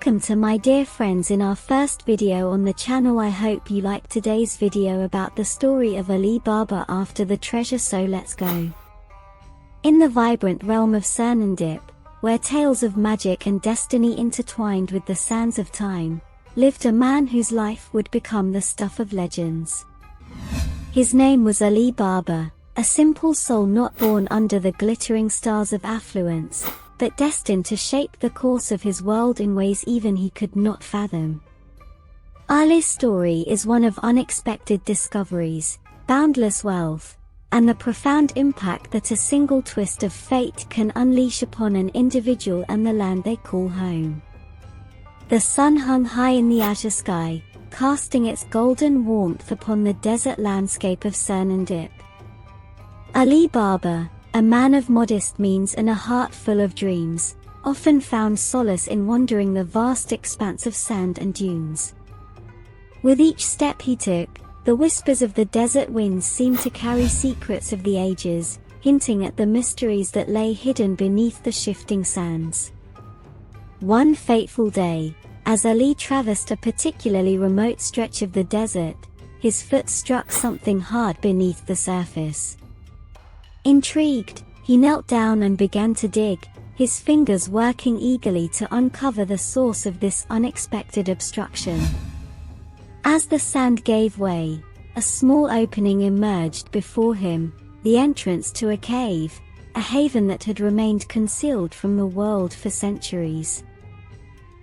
Welcome to my dear friends in our first video on the channel. I hope you like today's video about the story of Ali Baba after the treasure, so let's go. In the vibrant realm of Sernandip, where tales of magic and destiny intertwined with the sands of time, lived a man whose life would become the stuff of legends. His name was Ali Baba, a simple soul not born under the glittering stars of affluence, but destined to shape the course of his world in ways even he could not fathom. Ali's story is one of unexpected discoveries, boundless wealth, and the profound impact that a single twist of fate can unleash upon an individual and the land they call home. The sun hung high in the azure sky, casting its golden warmth upon the desert landscape of Sernandip. Ali Baba, a man of modest means and a heart full of dreams, often found solace in wandering the vast expanse of sand and dunes. With each step he took, the whispers of the desert winds seemed to carry secrets of the ages, hinting at the mysteries that lay hidden beneath the shifting sands. One fateful day, as Ali traversed a particularly remote stretch of the desert, his foot struck something hard beneath the surface. Intrigued, he knelt down and began to dig, his fingers working eagerly to uncover the source of this unexpected obstruction. As the sand gave way, a small opening emerged before him, the entrance to a cave, a haven that had remained concealed from the world for centuries.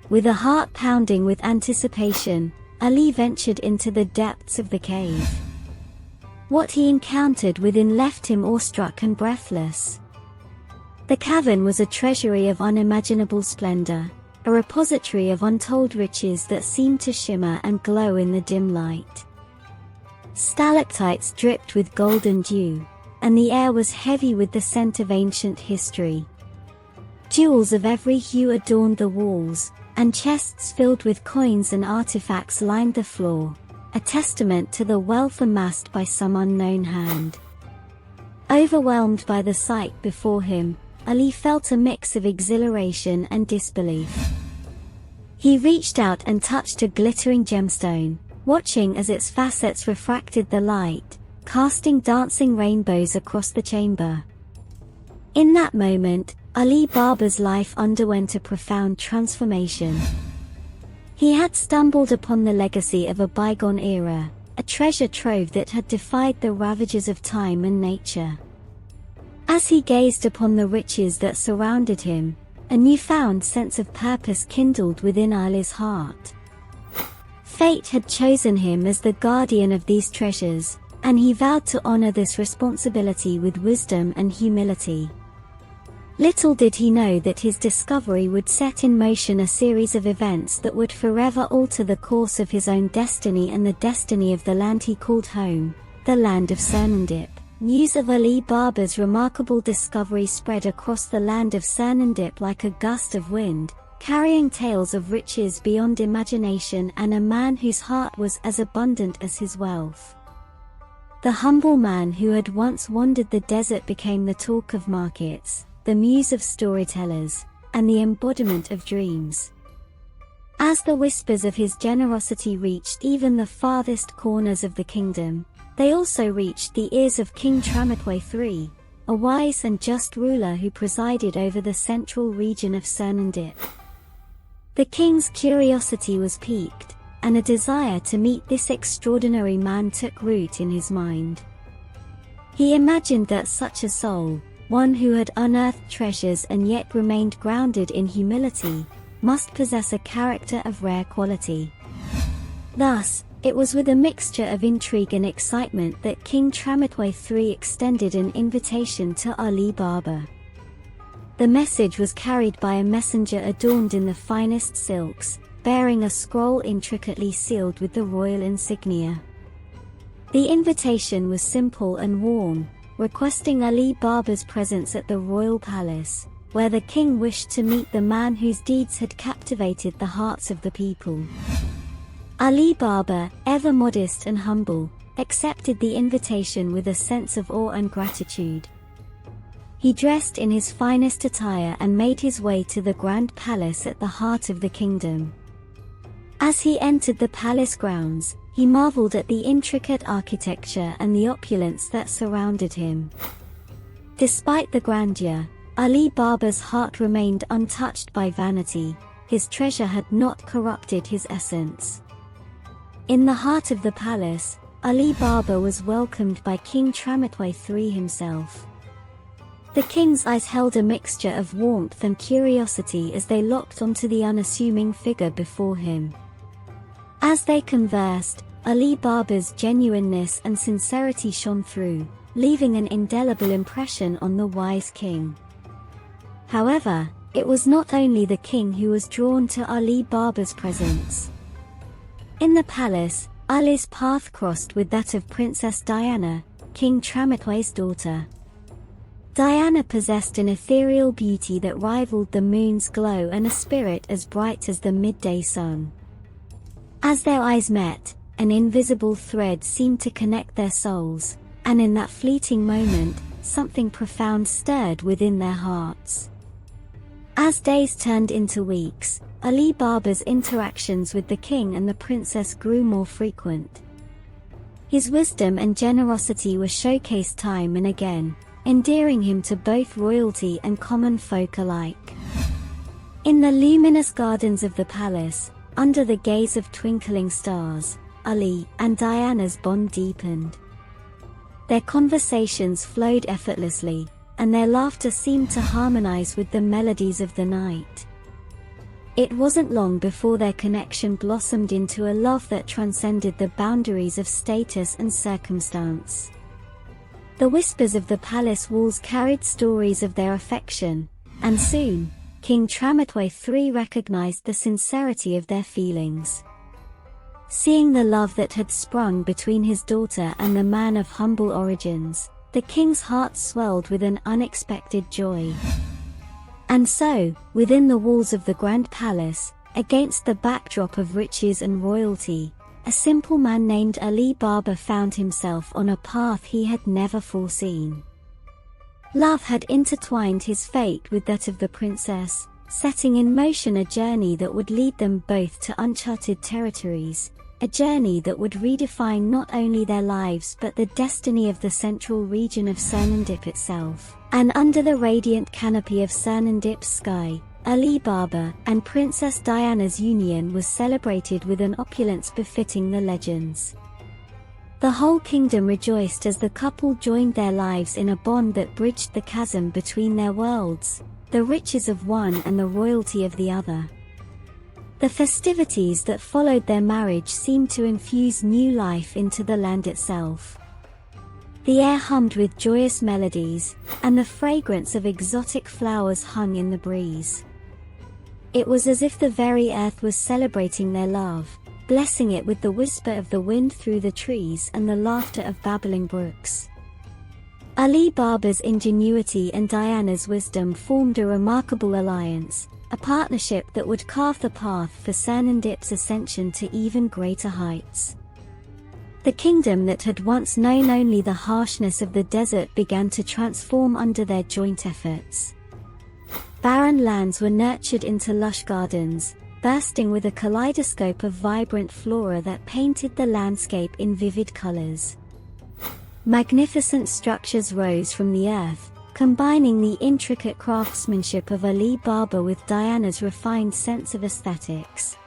With a heart pounding with anticipation, Ali ventured into the depths of the cave. What he encountered within left him awestruck and breathless. The cavern was a treasury of unimaginable splendor, a repository of untold riches that seemed to shimmer and glow in the dim light. Stalactites dripped with golden dew, and the air was heavy with the scent of ancient history. Jewels of every hue adorned the walls, and chests filled with coins and artifacts lined the floor, a testament to the wealth amassed by some unknown hand. Overwhelmed by the sight before him, Ali felt a mix of exhilaration and disbelief. He reached out and touched a glittering gemstone, watching as its facets refracted the light, casting dancing rainbows across the chamber. In that moment, Ali Baba's life underwent a profound transformation. He had stumbled upon the legacy of a bygone era, a treasure trove that had defied the ravages of time and nature. As he gazed upon the riches that surrounded him, a newfound sense of purpose kindled within Ali's heart. Fate had chosen him as the guardian of these treasures, and he vowed to honor this responsibility with wisdom and humility. Little did he know that his discovery would set in motion a series of events that would forever alter the course of his own destiny and the destiny of the land he called home, the land of Sernandip. News of Ali Baba's remarkable discovery spread across the land of Sernandip like a gust of wind, carrying tales of riches beyond imagination and a man whose heart was as abundant as his wealth. The humble man who had once wandered the desert became the talk of markets, the muse of storytellers, and the embodiment of dreams. As the whispers of his generosity reached even the farthest corners of the kingdom, they also reached the ears of King Tramitway III, a wise and just ruler who presided over the central region of Sernandip. The king's curiosity was piqued, and a desire to meet this extraordinary man took root in his mind. He imagined that such a soul, one who had unearthed treasures and yet remained grounded in humility, must possess a character of rare quality. Thus, it was with a mixture of intrigue and excitement that King Tramitway III extended an invitation to Ali Baba. The message was carried by a messenger adorned in the finest silks, bearing a scroll intricately sealed with the royal insignia. The invitation was simple and warm, requesting Ali Baba's presence at the royal palace, where the king wished to meet the man whose deeds had captivated the hearts of the people. Ali Baba, ever modest and humble, accepted the invitation with a sense of awe and gratitude. He dressed in his finest attire and made his way to the grand palace at the heart of the kingdom. As he entered the palace grounds, he marveled at the intricate architecture and the opulence that surrounded him. Despite the grandeur, Ali Baba's heart remained untouched by vanity. His treasure had not corrupted his essence. In the heart of the palace, Ali Baba was welcomed by King Tramitway III himself. The king's eyes held a mixture of warmth and curiosity as they locked onto the unassuming figure before him. As they conversed, Ali Baba's genuineness and sincerity shone through, leaving an indelible impression on the wise king. However, it was not only the king who was drawn to Ali Baba's presence. In the palace, Ali's path crossed with that of Princess Diana, King Tramitway's daughter. Diana possessed an ethereal beauty that rivaled the moon's glow and a spirit as bright as the midday sun. As their eyes met, an invisible thread seemed to connect their souls, and in that fleeting moment, something profound stirred within their hearts. As days turned into weeks, Ali Baba's interactions with the king and the princess grew more frequent. His wisdom and generosity were showcased time and again, endearing him to both royalty and common folk alike. In the luminous gardens of the palace, under the gaze of twinkling stars, Ali and Diana's bond deepened. Their conversations flowed effortlessly, and their laughter seemed to harmonize with the melodies of the night. It wasn't long before their connection blossomed into a love that transcended the boundaries of status and circumstance. The whispers of the palace walls carried stories of their affection, and soon, King Tramitway III recognized the sincerity of their feelings. Seeing the love that had sprung between his daughter and the man of humble origins, the king's heart swelled with an unexpected joy. And so, within the walls of the grand palace, against the backdrop of riches and royalty, a simple man named Ali Baba found himself on a path he had never foreseen. Love had intertwined his fate with that of the princess, setting in motion a journey that would lead them both to uncharted territories, a journey that would redefine not only their lives but the destiny of the central region of Sernandip itself. And under the radiant canopy of Sernandip's sky, Ali Baba and Princess Diana's union was celebrated with an opulence befitting the legends. The whole kingdom rejoiced as the couple joined their lives in a bond that bridged the chasm between their worlds, the riches of one and the royalty of the other. The festivities that followed their marriage seemed to infuse new life into the land itself. The air hummed with joyous melodies, and the fragrance of exotic flowers hung in the breeze. It was as if the very earth was celebrating their love, blessing it with the whisper of the wind through the trees and the laughter of babbling brooks. Ali Baba's ingenuity and Diana's wisdom formed a remarkable alliance, a partnership that would carve the path for Sernandip's ascension to even greater heights. The kingdom that had once known only the harshness of the desert began to transform under their joint efforts. Barren lands were nurtured into lush gardens, bursting with a kaleidoscope of vibrant flora that painted the landscape in vivid colors. Magnificent structures rose from the earth, combining the intricate craftsmanship of Ali Baba with Diana's refined sense of aesthetics.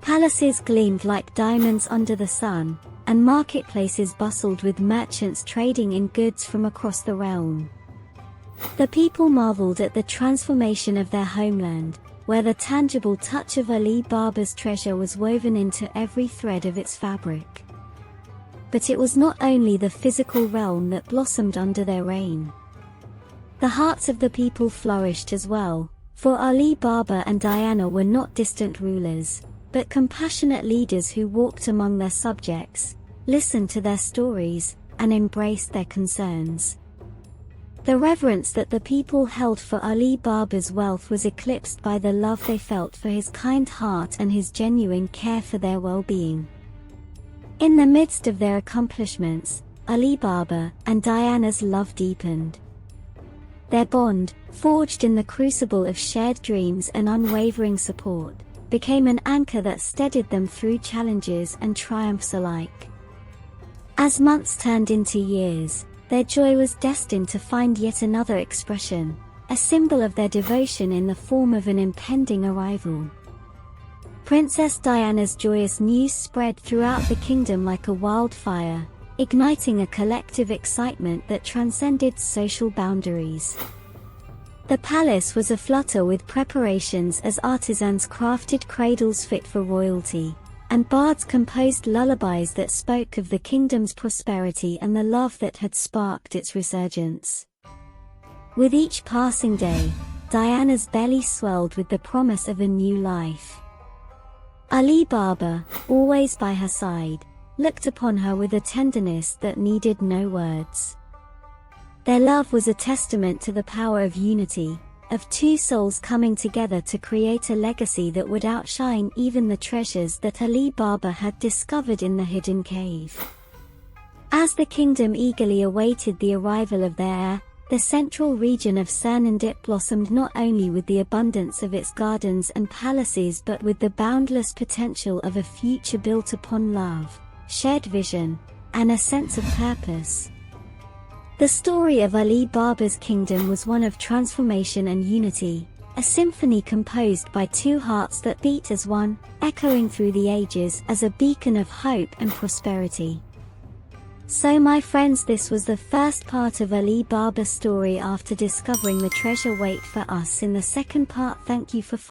Palaces gleamed like diamonds under the sun, and marketplaces bustled with merchants trading in goods from across the realm. The people marveled at the transformation of their homeland, where the tangible touch of Ali Baba's treasure was woven into every thread of its fabric. But it was not only the physical realm that blossomed under their reign. The hearts of the people flourished as well, for Ali Baba and Diana were not distant rulers, but compassionate leaders who walked among their subjects, listened to their stories, and embraced their concerns. The reverence that the people held for Ali Baba's wealth was eclipsed by the love they felt for his kind heart and his genuine care for their well-being. In the midst of their accomplishments, Ali Baba and Diana's love deepened. Their bond, forged in the crucible of shared dreams and unwavering support, became an anchor that steadied them through challenges and triumphs alike. As months turned into years, their joy was destined to find yet another expression, a symbol of their devotion in the form of an impending arrival. Princess Diana's joyous news spread throughout the kingdom like a wildfire, igniting a collective excitement that transcended social boundaries. The palace was aflutter with preparations as artisans crafted cradles fit for royalty, and bards composed lullabies that spoke of the kingdom's prosperity and the love that had sparked its resurgence. With each passing day, Diana's belly swelled with the promise of a new life. Ali Baba, always by her side, looked upon her with a tenderness that needed no words. Their love was a testament to the power of unity, of two souls coming together to create a legacy that would outshine even the treasures that Ali Baba had discovered in the hidden cave. As the kingdom eagerly awaited the arrival of their heir, the central region of Cernandip blossomed not only with the abundance of its gardens and palaces but with the boundless potential of a future built upon love, shared vision, and a sense of purpose. The story of Ali Baba's kingdom was one of transformation and unity, a symphony composed by two hearts that beat as one, echoing through the ages as a beacon of hope and prosperity. So my friends, this was the first part of Ali Baba's story. After discovering the treasure wait for us in the second part. Thank you for